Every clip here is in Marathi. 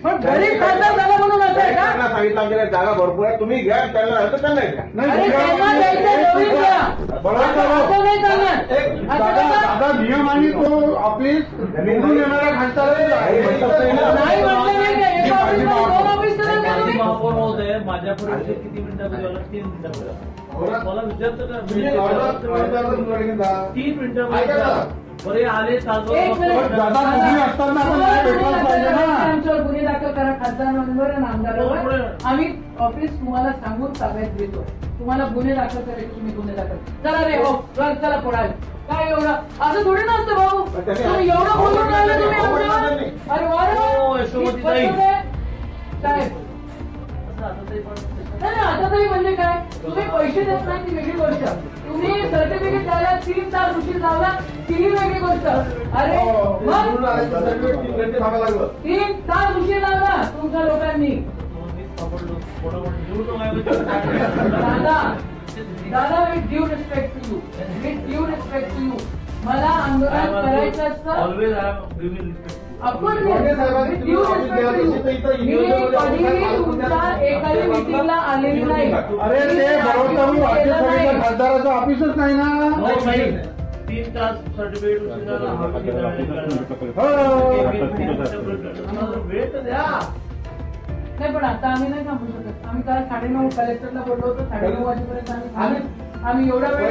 पण गरीब खासदार झाला म्हणून असं आहे का? त्यांना सांगितलं आमच्याकडे जागा भरपूर आहे, तुम्ही घ्या, त्यांना नाही तर त्यांना घ्या. अरे त्यांना द्यायचं जमीन द्या. असं नाही चालणार. दादा नियम आणि तो ऑफिस निवडून येणाऱ्या खासदार नाही म्हटलं नाही का? एका ऑफिसला दोन ऑफिस करायचं तुम्ही? महापौर महोदय माझ्यापर्यंत किती मिनिटामध्ये आला? 3 मिनिटामध्ये. मला विचारतो का? 3 मिनिटामध्ये बरे आले एक मिनिट. दादा तुम्ही असताना आपण मला भेटलाच पाहिजे ना. आमच्यावर गुन्हे दाखल करा खासदारांवर आणि आमदारांवर. आम्ही ऑफिस तुम्हाला सांगून ताब्यात देतो. तुम्हाला गुन्हे दाखल करायचे, तुम्ही गुन्हे दाखल चला रे हो, चला पुढे. काय एवढं असं थोडी नसतं भाऊ. तुम्ही एवढं बोलून राहिले तुम्ही आमच्यावर. अरे वा यशोमतीताई. साहेब नाही आता तरी म्हणजे काय, तुम्ही पैसे देत नाही ती वेगळी गोष्ट. तुम्ही सर्टिफिकेट द्यायला 3 तास उशीर लावला ती वेगळी गोष्ट. अरे 3 तास उशीर लावला तुमच्या लोकांनी. दादा with due respect to you मला आंदोलन करायचं असतं. Always I am giving respect. आपण मी कधीही तुमच्या एकाही मीटिंगला आलेली नाही. अरे ते बरोबर खासदाराचं ऑफिसच नाही ना. 3 तास सर्टिफिकेट वेळ तर द्या. नाही पण आता आम्ही नाही थांबू शकत. आम्ही काल 9:30 कलेक्टरला बोललो होतो. 9:30 वाजेपर्यंत आम्ही एवढा वेळ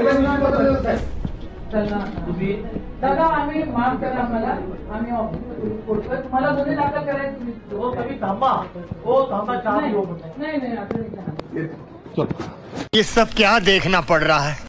तुम्ही दादा आम्ही माफ करा आम्हाला. आम्ही ऑफिसमध्ये बोलतोय. तुम्हाला गुन्हे दाखल करायचे तुम्ही. हो तुम्ही थांबा. हो थांबा. चहा पिऊ. नाही आता नाही. ये सब क्या देखना पड़ रहा है।